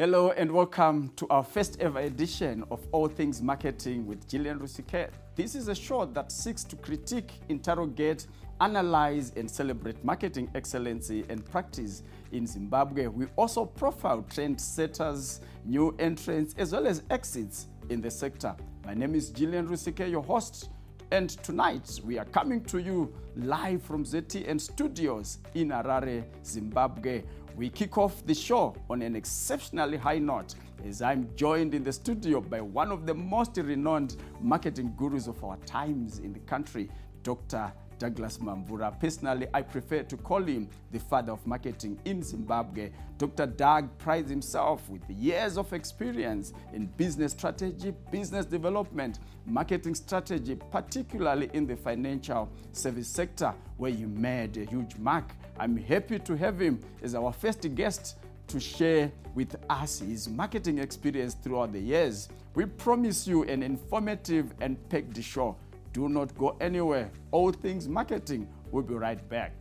Hello and welcome to our first ever edition of All Things Marketing with Gillian Rusike. This is a show that seeks to critique, interrogate, analyze and celebrate marketing excellency and practice in Zimbabwe. We also profile trendsetters, new entrants, as well as exits in the sector. My name is Gillian Rusike, your host, and tonight we are coming to you live from ZTN Studios in Harare, Zimbabwe. We kick off the show on an exceptionally high note as I'm joined in the studio by one of the most renowned marketing gurus of our times in the country, Dr. Douglas Mamvura. Personally, I prefer to call him the father of marketing in Zimbabwe. Dr. Doug prides himself with years of experience in business strategy, business development, marketing strategy, particularly in the financial service sector, where he made a huge mark. I'm happy to have him as our first guest to share with us his marketing experience throughout the years. We promise you an informative and packed show. Do not go anywhere. All Things Marketing will be right back.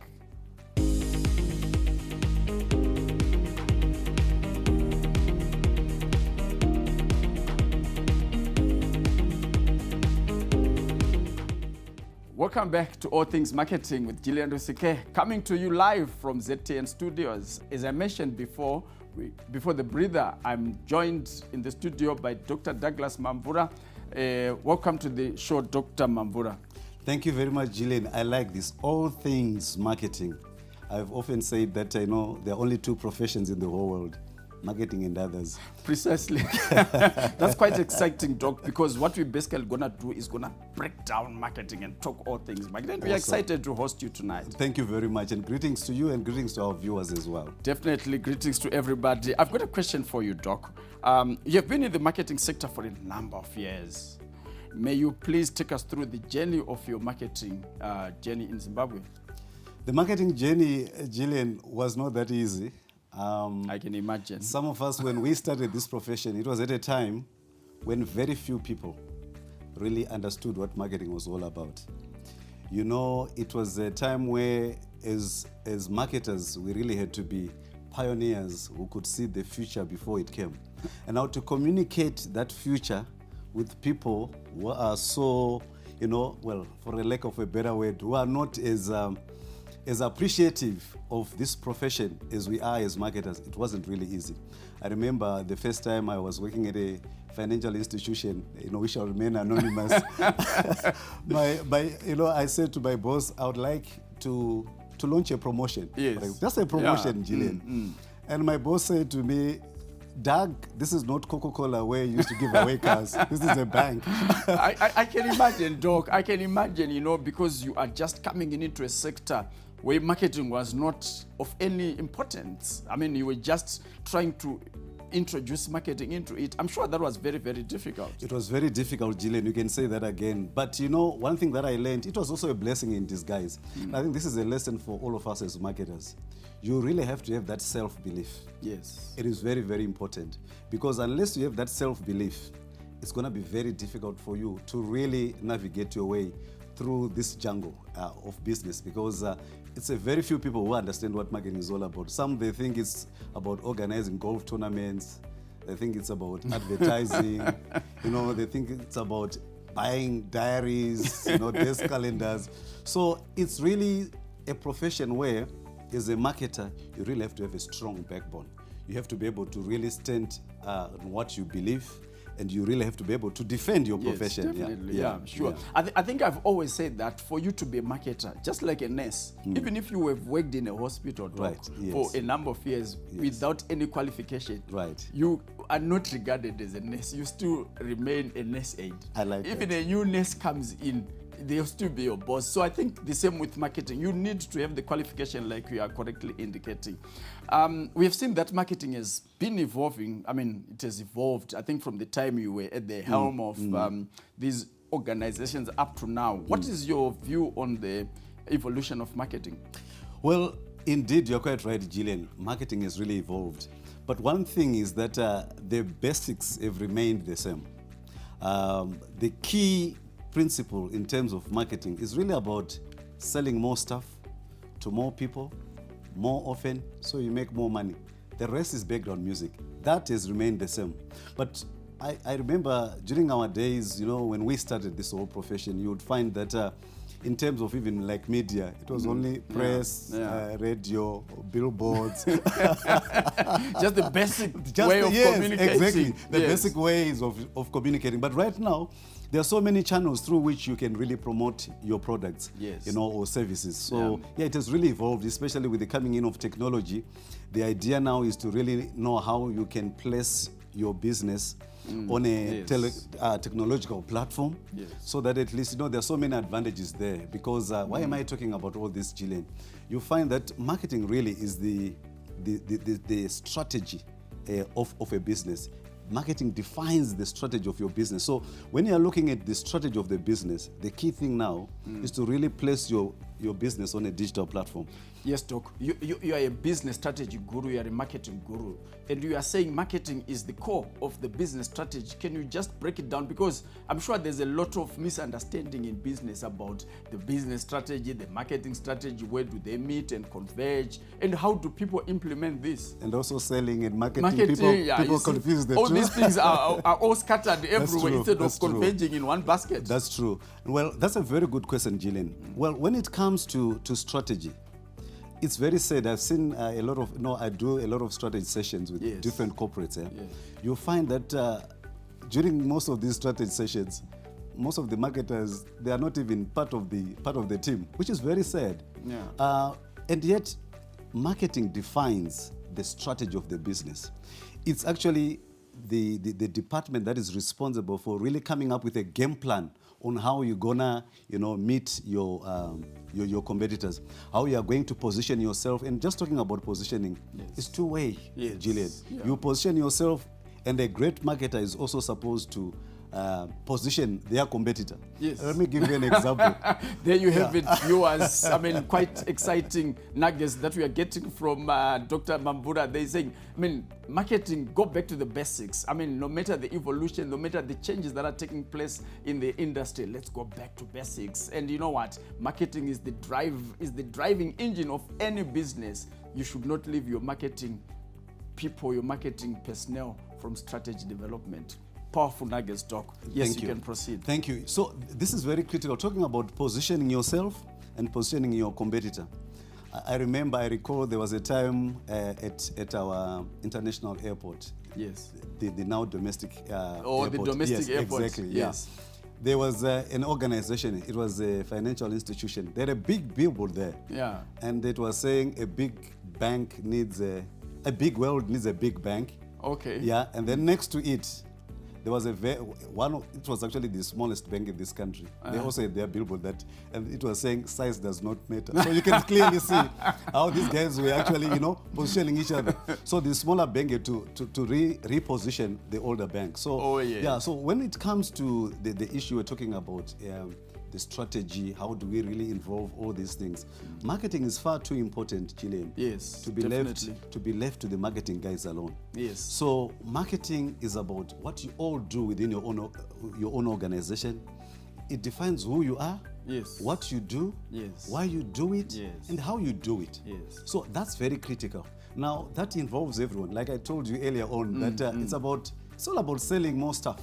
Welcome back to All Things Marketing with Gillian Rusike, coming to you live from ZTN Studios. As I mentioned before the breather, I'm joined in the studio by Dr. Douglas Mamvura. Welcome to the show, Dr. Mamvura. Thank you very much, Gillian. I like this, all things marketing. I've often said that I know there are only two professions in the whole world, marketing and others. Precisely. That's quite exciting, Doc, because what we're basically going to do is going to break down marketing and talk all things marketing. We're excited to host you tonight. Thank you very much, and greetings to you and greetings to our viewers as well. Definitely, greetings to everybody. I've got a question for you, Doc. You've been in the marketing sector for a number of years. May you please take us through the journey of your marketing journey in Zimbabwe? The marketing journey, Gillian, was not that easy. I can imagine. Some of us, when we started this profession, it was at a time when very few people really understood what marketing was all about. You know, it was a time where, as marketers, we really had to be pioneers who could see the future before it came. And now to communicate that future with people who are so, well, for a lack of a better word, who are not as appreciative of this profession as we are as marketers, it wasn't really easy. I remember the first time I was working at a financial institution, we shall remain anonymous. I said to my boss, I would like to launch a promotion. Yes. Just a promotion, Gillian. And my boss said to me, Doug, this is not Coca-Cola where you used to give away cars. This is a bank. I can imagine, Doc. I can imagine, because you are just coming into a sector where marketing was not of any importance. I mean, you were just trying to introduce marketing into it. I'm sure that was very, very difficult. It was very difficult, Gillian. You can say that again. But one thing that I learned, it was also a blessing in disguise. I think this is a lesson for all of us as marketers. You really have to have that self-belief. Yes. It is very, very important. Because unless you have that self-belief, it's going to be very difficult for you to really navigate your way through this jungle of business, because it's a very few people who understand what marketing is all about. Some, they think it's about organizing golf tournaments. They think it's about advertising. They think it's about buying diaries, desk calendars. So it's really a profession where, as a marketer, you really have to have a strong backbone. You have to be able to really stand on what you believe, and you really have to be able to defend your profession. Definitely, yeah, sure. Yeah. I think I've always said that for you to be a marketer, just like a nurse, even if you have worked in a hospital, Doc, for a number of years without any qualification, you are not regarded as a nurse. You still remain a nurse aide. I like even that. a new nurse comes in, they'll still be your boss. So I think the same with marketing. You need to have the qualification like you are correctly indicating. We have seen that marketing has been evolving. I mean, it has evolved, I think, from the time you were at the helm of these organizations up to now. What is your view on the evolution of marketing? Well, indeed, you're quite right, Gillian. Marketing has really evolved. But one thing is that the basics have remained the same. The key principle in terms of marketing is really about selling more stuff to more people, more often, so you make more money. The rest is background music. That has remained the same. But I remember during our days, when we started this whole profession, you would find that in terms of even like media, it was only press, radio, billboards. Just the basic way of communicating. Exactly. The basic ways of communicating. But right now, there are so many channels through which you can really promote your products, or services. So it has really evolved, especially with the coming in of technology. The idea now is to really know how you can place your business on a technological platform, so that at least, there are so many advantages there. Because why am I talking about all this, Gillian? You find that marketing really is the strategy of a business. Marketing defines the strategy of your business. So when you are looking at the strategy of the business, the key thing now is to really place your business on a digital platform. Yes, Doc. You are a business strategy guru, you are a marketing guru, and you are saying marketing is the core of the business strategy. Can you just break it down? Because I'm sure there's a lot of misunderstanding in business about the business strategy, the marketing strategy. Where do they meet and converge? And how do people implement this? And also selling and marketing people confuse the two. All these things are all scattered everywhere instead of converging in one basket. That's true. Well, that's a very good question, Gillian. Well, when it comes to strategy, it's very sad. I've seen a lot of, I do a lot of strategy sessions with different corporates. You'll find that during most of these strategy sessions, most of the marketers, they are not even part of the team, which is very sad. And yet, marketing defines the strategy of the business. It's actually the department that is responsible for really coming up with a game plan on how you're gonna, meet your competitors, how you are going to position yourself. And just talking about positioning, it's two-way, Gillian. You position yourself, and a great marketer is also supposed to position their competitor. Let me give you an example. There you have it, viewers. Quite exciting nuggets that we are getting from Dr. Mamvura. They're saying, marketing, go back to the basics. No matter the evolution, no matter the changes that are taking place in the industry, let's go back to basics. And you know what? Marketing is the driving engine of any business. You should not leave your marketing people, your marketing personnel from strategy development. Powerful nuggets, Doc. Yes, you can proceed. Thank you. So this is very critical, talking about positioning yourself and positioning your competitor. I recall there was a time at our international airport. Yes. The now domestic airport. The domestic airport. Exactly, yes. There was an organization, it was a financial institution. They had a big billboard there. And it was saying a big bank needs a big world needs a big bank. Okay. And then next to it, there was it was actually the smallest bank in this country. They also had their billboard and it was saying size does not matter. So you can clearly see how these guys were actually, positioning each other. So the smaller bank had to reposition the older bank. So so when it comes to the issue we're talking about, the strategy, how do we really involve all these things? Marketing is far too important, Gillian. Yes, to be left to the marketing guys alone. Yes. So marketing is about what you all do within your own organization. It defines who you are, what you do, why you do it, and how you do it. So that's very critical. Now that involves everyone. Like I told you earlier on, that it's all about selling more stuff.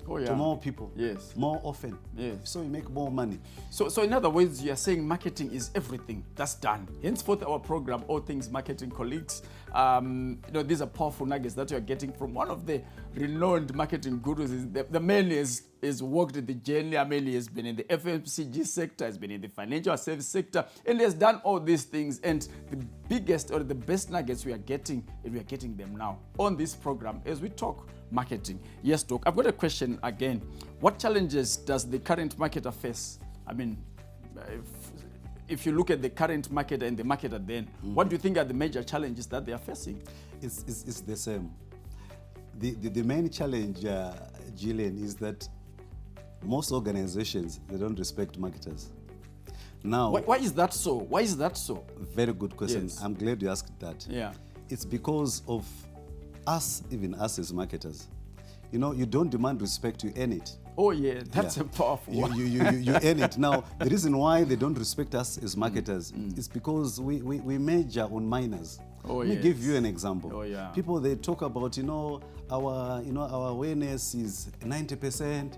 To more people, more often, so you make more money. So in other words, you are saying marketing is everything. That's done. Henceforth, our program, All Things Marketing colleagues, these are powerful nuggets that you are getting from one of the renowned marketing gurus. The man has worked in the journey. He has been in the FMCG sector, has been in the financial service sector, and he has done all these things. And the biggest or the best nuggets we are getting, and we are getting them now on this program as we talk marketing. Yes, Doc. I've got a question again. What challenges does the current marketer face? If you look at the current marketer and the marketer then, what do you think are the major challenges that they are facing? It's the same. The main challenge, Gillian, is that most organizations, they don't respect marketers. Now, why is that so? Why is that so? Very good question. Yes. I'm glad you asked that. It's because of us, even us as marketers. You don't demand respect, you earn it. That's a powerful one. You earn it. Now, the reason why they don't respect us as marketers is because we major on minors. Let me give you an example. Oh, yeah. People, they talk about, our awareness is 90%,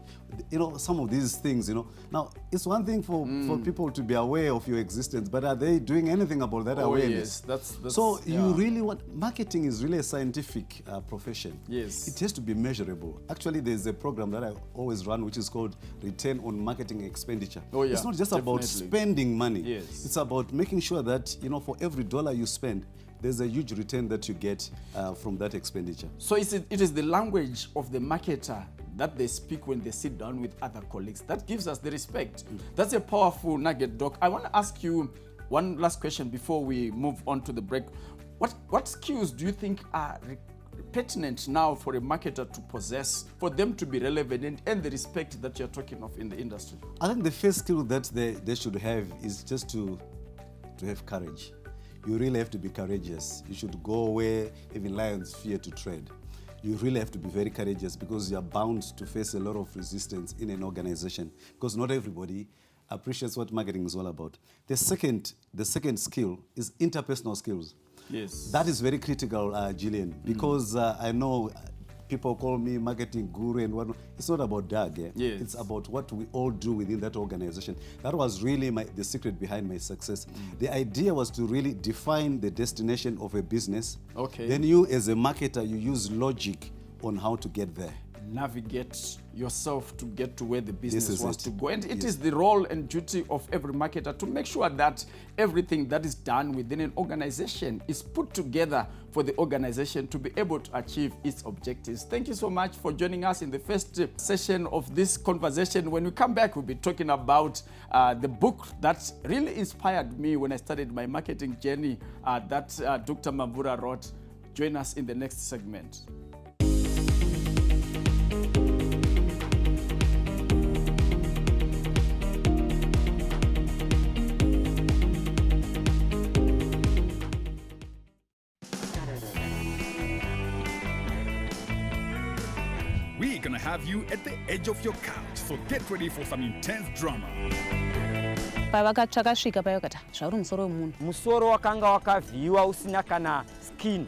some of these things, Now, it's one thing for people to be aware of your existence, but are they doing anything about that awareness? Yes, that's so you really marketing is really a scientific profession. Yes. It has to be measurable. Actually, there's a program that I always run, which is called Return on Marketing Expenditure. Oh, yeah, it's not just about spending money. Yes. It's about making sure that, for every dollar you spend, there's a huge return that you get from that expenditure. So it is the language of the marketer that they speak when they sit down with other colleagues. That gives us the respect. That's a powerful nugget, Doc. I want to ask you one last question before we move on to the break. What skills do you think are pertinent now for a marketer to possess, for them to be relevant and the respect that you're talking of in the industry? I think the first skill that they should have is just to have courage. You really have to be courageous. You should go where even lions fear to tread. You really have to be very courageous because you are bound to face a lot of resistance in an organization because not everybody appreciates what marketing is all about. The second skill is interpersonal skills. Yes. That is very critical, Gillian, because I know people call me marketing guru and whatnot. It's not about that. Yes. It's about what we all do within that organization. That was really the secret behind my success. The idea was to really define the destination of a business. Okay. Then you, as a marketer, you use logic on how to get there. Navigate yourself to get to where the business wants to go. And it Yes. is the role and duty of every marketer to make sure that everything that is done within an organization is put together for the organization to be able to achieve its objectives. Thank you so much for joining us in the first session of this conversation. When we come back, we'll be talking about the book that really inspired me when I started my marketing journey that Dr. Mamvura wrote. Join us in the next segment. We're gonna have you at the edge of your couch, so get ready for some intense drama. Pavakatsvakasvika payakati zvauri musoro wemunhu. Musoro wakanga wakavhiyiwa usina kana skin,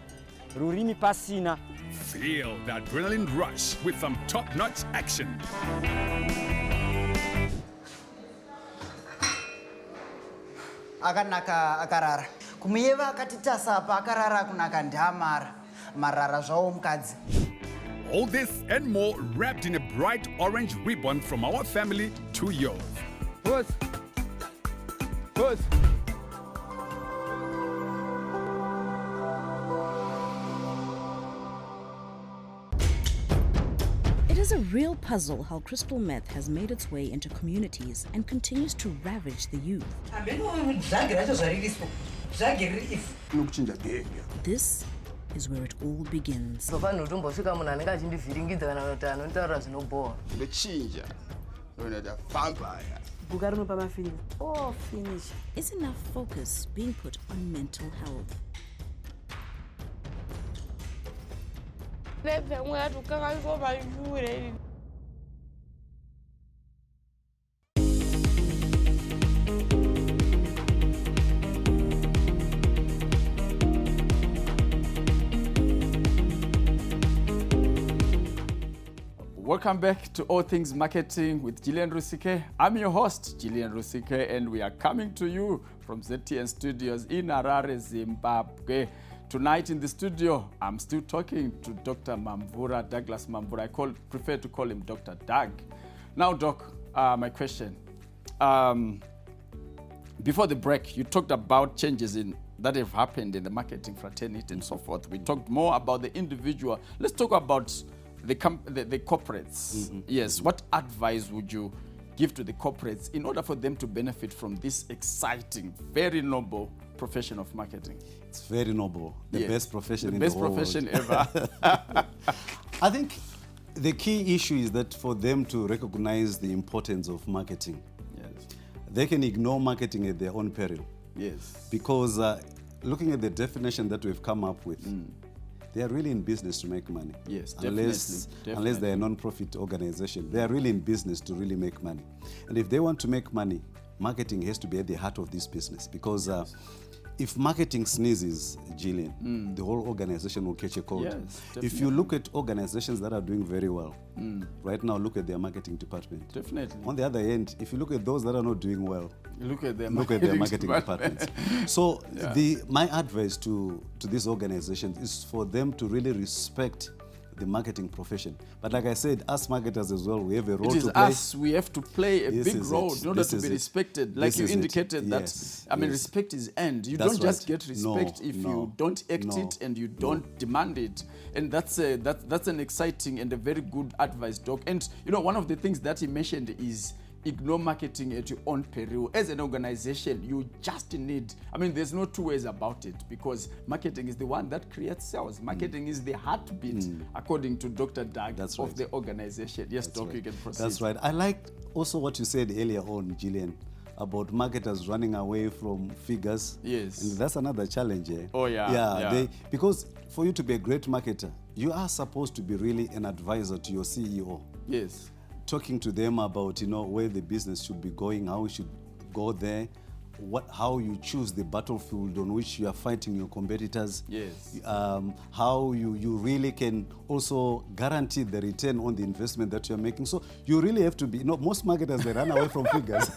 rurimi pasina. Feel the adrenaline rush with some top-notch action. Akanaka akarara. Kumuyeva akatitasa apa akarara kunaka ndamara. Marara zvawo mukadzi. All this and more wrapped in a bright orange ribbon from our family to yours. Pose. Pose. It is a real puzzle how crystal meth has made its way into communities and continues to ravage the youth. This is where it all begins. Is enough focus being put on mental health? Welcome back to All Things Marketing with Gillian Rusike. I'm your host, Gillian Rusike, and we are coming to you from ZTN Studios in Harare, Zimbabwe. Tonight in the studio, I'm still talking to Dr. Mamvura, Douglas Mamvura. I prefer to call him Dr. Doug. Now, Doc, my question. Before the break, you talked about changes that have happened in the marketing fraternity and so forth. We talked more about the individual. Let's talk about the corporates. Mm-hmm. Yes, what advice would you give to the corporates in order for them to benefit from this exciting, very noble profession of marketing? It's very noble. The best profession in the world. Best profession ever. I think the key issue is that for them to recognize the importance of marketing, Yes. they can ignore marketing at their own peril. Yes. Because looking at the definition that we've come up with, they are really in business to make money. Yes, unless they're a non-profit organization. They are really in business to really make money. And if they want to make money, marketing has to be at the heart of this business because if marketing sneezes, Gillian, the whole organization will catch a cold. Yes, if you look at organizations that are doing very well, right now look at their marketing department. Definitely. On the other end, if you look at those that are not doing well, Look at their marketing departments. So my advice to these organizations is for them to really respect the marketing profession. But like I said, us marketers as well, we have a role to play. It is us. We have to play a big role in order to be respected. Like you indicated that, I mean, respect is earned. You don't just get respect if you don't act it and you don't demand it. And that's an exciting and a very good advice, Doc. And, you know, one of the things that he mentioned is ignore marketing at your own peril. As an organization, you just need, I mean, there's no two ways about it, because marketing is the one that creates sales. Marketing is the heartbeat, according to Dr. Doug, of the organization. Yes, Doc, you can proceed. That's right. I liked also what you said earlier on, Gillian, about marketers running away from figures. Yes. And that's another challenge. Oh, yeah. Because for you to be a great marketer, you are supposed to be really an advisor to your CEO. Yes. Talking to them about, you know, where the business should be going, how we should go there, how you choose the battlefield on which you are fighting your competitors. Yes. How you really can also guarantee the return on the investment that you're making. So you really have to be, you know, most marketers, they run away from figures.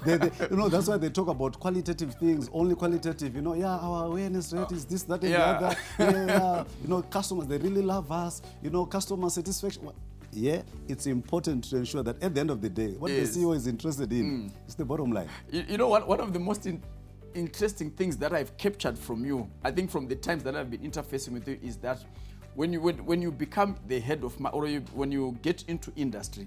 You know, that's why they talk about qualitative things, only qualitative. You know, our awareness rate is this, that, and the other. You know, customers, they really love us. You know, customer satisfaction. Yeah, it's important to ensure that at the end of the day, what the CEO is interested in is the bottom line. You know, one of the most interesting things that I've captured from you, I think from the times that I've been interfacing with you, is that when you become the head of, when you get into industry,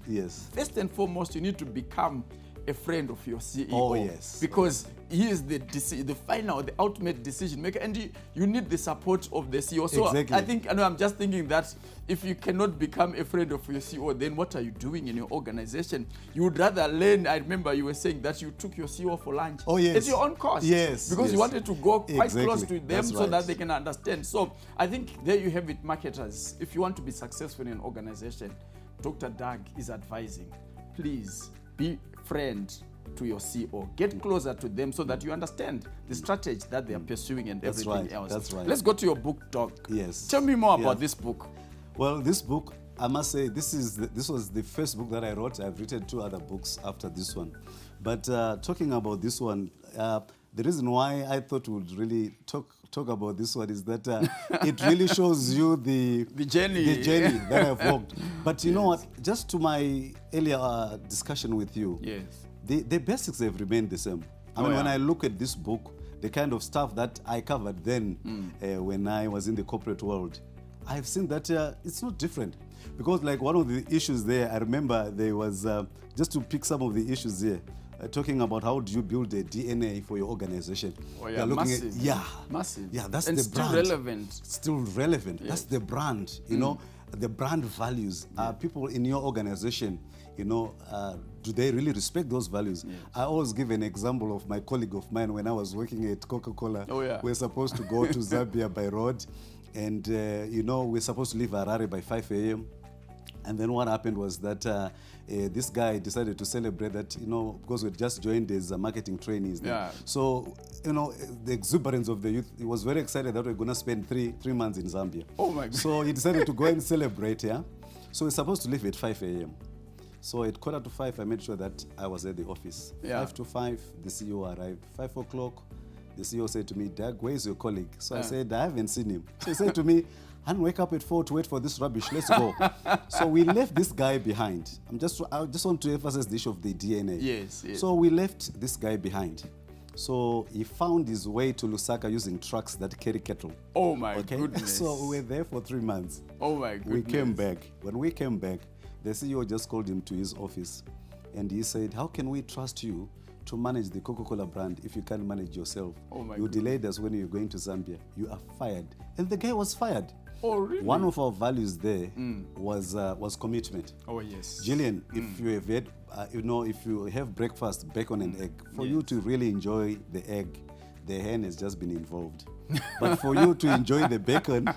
first and foremost, you need to become a friend of your CEO. Oh, yes. Because he is the final, the ultimate decision maker, and you need the support of the CEO. So exactly. I'm just thinking that if you cannot become a friend of your CEO, then what are you doing in your organization? You would rather learn. I remember you were saying that you took your CEO for lunch. Oh, yes. At your own cost. Yes. Because you wanted to go quite close to them. That's so right. that they can understand. So I think there you have it, marketers. If you want to be successful in an organization, Dr. Doug is advising, please be friend to your CEO. Get closer to them so that you understand the strategy that they are pursuing and everything else. That's right. Let's go to your book, Doc. Yes. Tell me more about this book. Well, this book, I must say, this was the first book that I wrote. I've written 2 other books after this one. But talking about this one, the reason why I thought we would really talk about this one is that it really shows you the journey that I've walked. But you know what? Just to my earlier discussion with you, the basics have remained the same. I mean, when I look at this book, the kind of stuff that I covered then when I was in the corporate world, I've seen that it's not different. Because like one of the issues there, I remember there was, just to pick some of the issues there, talking about how do you build a DNA for your organization. Oh yeah, massive. Massive. Yeah, that's and the still brand. Relevant. Still relevant. That's the brand, you know, the brand values. People in your organization, you know, do they really respect those values? I always give an example of my colleague of mine when I was working at Coca-Cola. We're supposed to go to Zambia by road, and, you know, we're supposed to leave Harare by 5 a.m. And then what happened was that this guy decided to celebrate that, you know, because we just joined as marketing trainees. So, you know, the exuberance of the youth, he was very excited that we're going to spend three months in Zambia. Oh my God. So he decided to go and celebrate, So we're supposed to leave at 5 a.m. So at 4:45, I made sure that I was at the office. 5 to 5, the CEO arrived. 5 o'clock, the CEO said to me, Doug, where's your colleague? So I said, I haven't seen him. So he said to me, I didn't wake up at 4 to wait for this rubbish. Let's go. So we left this guy behind. I just want to emphasize the issue of the DNA. Yes. So we left this guy behind. So he found his way to Lusaka using trucks that carry cattle. Oh my goodness. So we were there for 3 months. Oh my goodness. We came back. When we came back, the CEO just called him to his office. And he said, how can we trust you to manage the Coca-Cola brand if you can't manage yourself? Oh my you goodness. delayed us when you were going to Zambia. You are fired. And the guy was fired. Oh, really? One of our values there was commitment. Oh, yes. Gillian, if you have had, if you have breakfast, bacon and egg, for you to really enjoy the egg, the hen has just been involved. But for you to enjoy the bacon,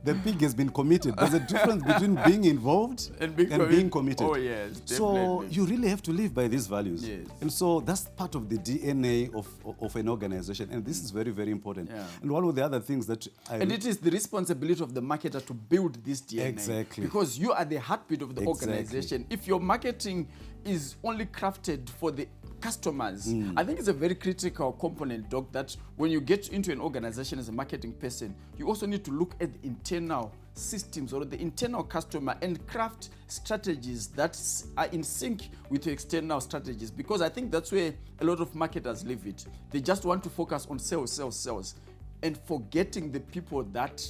the pig has been committed. There's a difference between being involved and being committed. Oh, yes, definitely. So you really have to live by these values. Yes. And so that's part of the DNA of an organization. And this is very, very important. Yeah. And one of the other things that And it is the responsibility of the marketer to build this DNA. Exactly. Because you are the heartbeat of the Exactly. organization. If your marketing is only crafted for the customers, I think it's a very critical component, Doc, that when you get into an organization as a marketing person, you also need to look at the internal systems or the internal customer and craft strategies that are in sync with your external strategies, because I think that's where a lot of marketers leave it. They just want to focus on sales, and forgetting the people that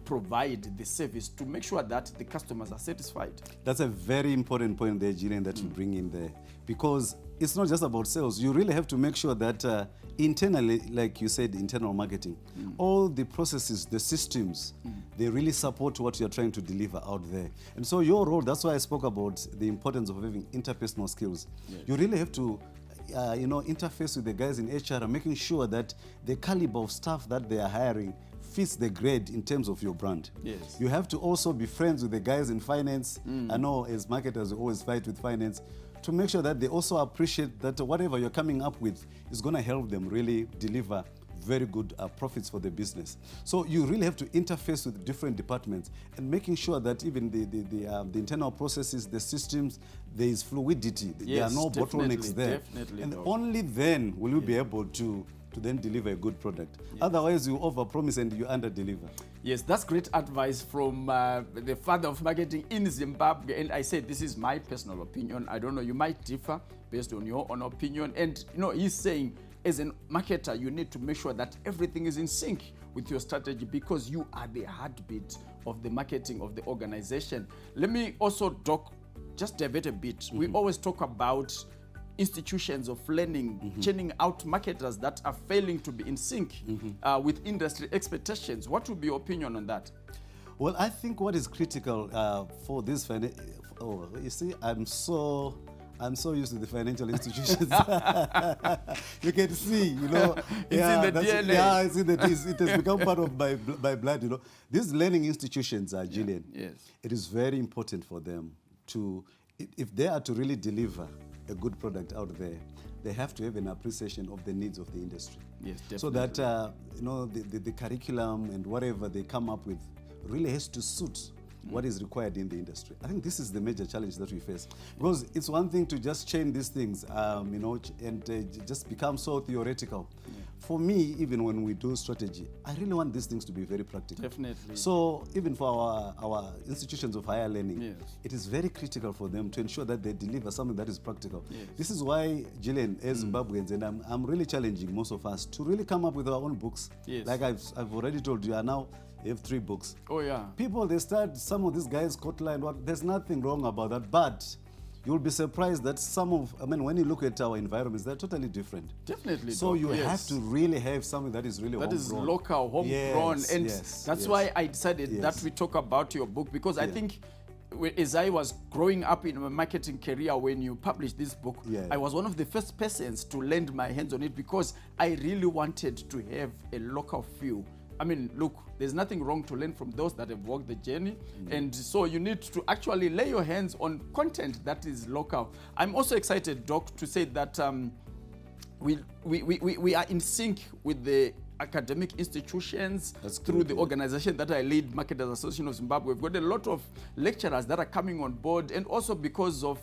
provide the service to make sure that the customers are satisfied. That's a very important point there, Gillian, that you bring in there. Because it's not just about sales. You really have to make sure that internally, like you said, internal marketing, all the processes, the systems, they really support what you're trying to deliver out there. And so your role, that's why I spoke about the importance of having interpersonal skills. Yes. You really have to interface with the guys in HR and making sure that the caliber of staff that they are hiring fits the grade in terms of your brand. Yes. You have to also be friends with the guys in finance. I know as marketers, we always fight with finance to make sure that they also appreciate that whatever you're coming up with is going to help them really deliver very good profits for the business. So you really have to interface with different departments and making sure that even the internal processes, the systems, there is fluidity. There are no bottlenecks there. And only then will you be able to then deliver a good product. Yes. Otherwise, you overpromise and you underdeliver. Yes, that's great advice from the father of marketing in Zimbabwe. And I said, this is my personal opinion. I don't know, you might differ based on your own opinion. And he's saying, as a marketer, you need to make sure that everything is in sync with your strategy, because you are the heartbeat of the marketing of the organization. Let me also talk, just divert a bit. We always talk about institutions of learning, churning out marketers that are failing to be in sync with industry expectations. What would be your opinion on that? Well, I think what is critical for this, you see, I'm so used to the financial institutions. You can see, it's in the DNA. Yeah, it has become part of my blood, These learning institutions are, Gillian. Yes. It is very important for them to, if they are to really deliver a good product out there, they have to have an appreciation of the needs of the industry. Yes, definitely. So that, the curriculum and whatever they come up with really has to suit what is required in the industry. I think this is the major challenge that we face. Because it's one thing to just change these things, and just become so theoretical. Yeah. For me, even when we do strategy, I really want these things to be very practical. Definitely. So even for our institutions of higher learning, yes, it is very critical for them to ensure that they deliver something that is practical. Yes. This is why, Gillian, as Zimbabweans, and I'm really challenging most of us to really come up with our own books. Yes. Like I've already told you, I now have 3 books. Oh, yeah. People, they start, some of these guys, Kotla, there's nothing wrong about that, but you'll be surprised that when you look at our environments, they're totally different. Definitely. So you have to really have something that is really homegrown. That is local, homegrown. Yes, and that's why I decided that we talk about your book, because I think as I was growing up in my marketing career, when you published this book, I was one of the first persons to lend my hands on it, because I really wanted to have a local feel. I mean, look, there's nothing wrong to learn from those that have walked the journey. And so you need to actually lay your hands on content that is local. I'm also excited, Doc, to say that we are in sync with the academic institutions through the organization that I lead, Marketers Association of Zimbabwe. We've got a lot of lecturers that are coming on board, and also because of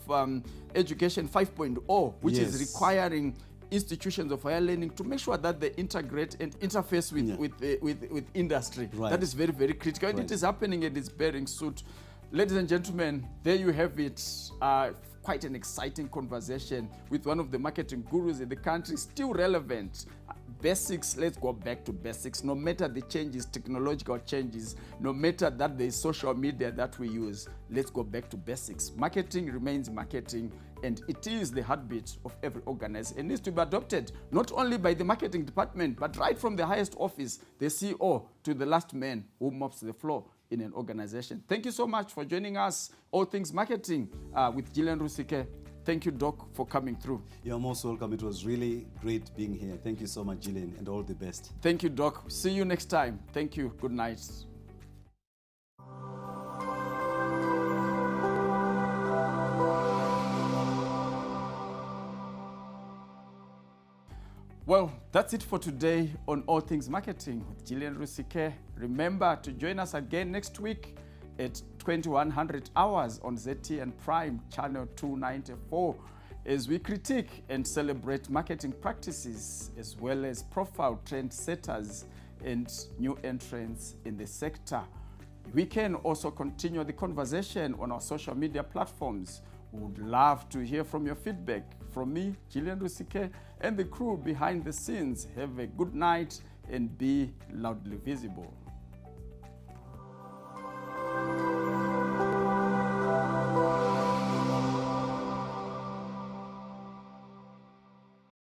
Education 5.0, which is requiring institutions of higher learning to make sure that they integrate and interface with industry. Right. That is very, very critical. And it is happening and it's bearing suit. Ladies and gentlemen, there you have it. Quite an exciting conversation with one of the marketing gurus in the country, still relevant. Basics, let's go back to basics. No matter the changes, technological changes, no matter that there is social media that we use, let's go back to basics. Marketing remains marketing, and it is the heartbeat of every organization. It needs to be adopted not only by the marketing department, but right from the highest office, the CEO, to the last man who mops the floor in an organization. Thank you so much for joining us, All Things Marketing, with Gillian Rusike. Thank you, Doc, for coming through. You're most welcome. It was really great being here. Thank you so much, Gillian, and all the best. Thank you, Doc. See you next time. Thank you. Good night. Well, that's it for today on All Things Marketing with Gillian Rusike. Remember to join us again next week at 2100 hours on ZTNPRIME channel 294 as we critique and celebrate marketing practices as well as profile trendsetters and new entrants in the sector. We can also continue the conversation on our social media platforms. We would love to hear from your feedback. From me, Gillian Rusike, and the crew behind the scenes, have a good night and be loudly visible.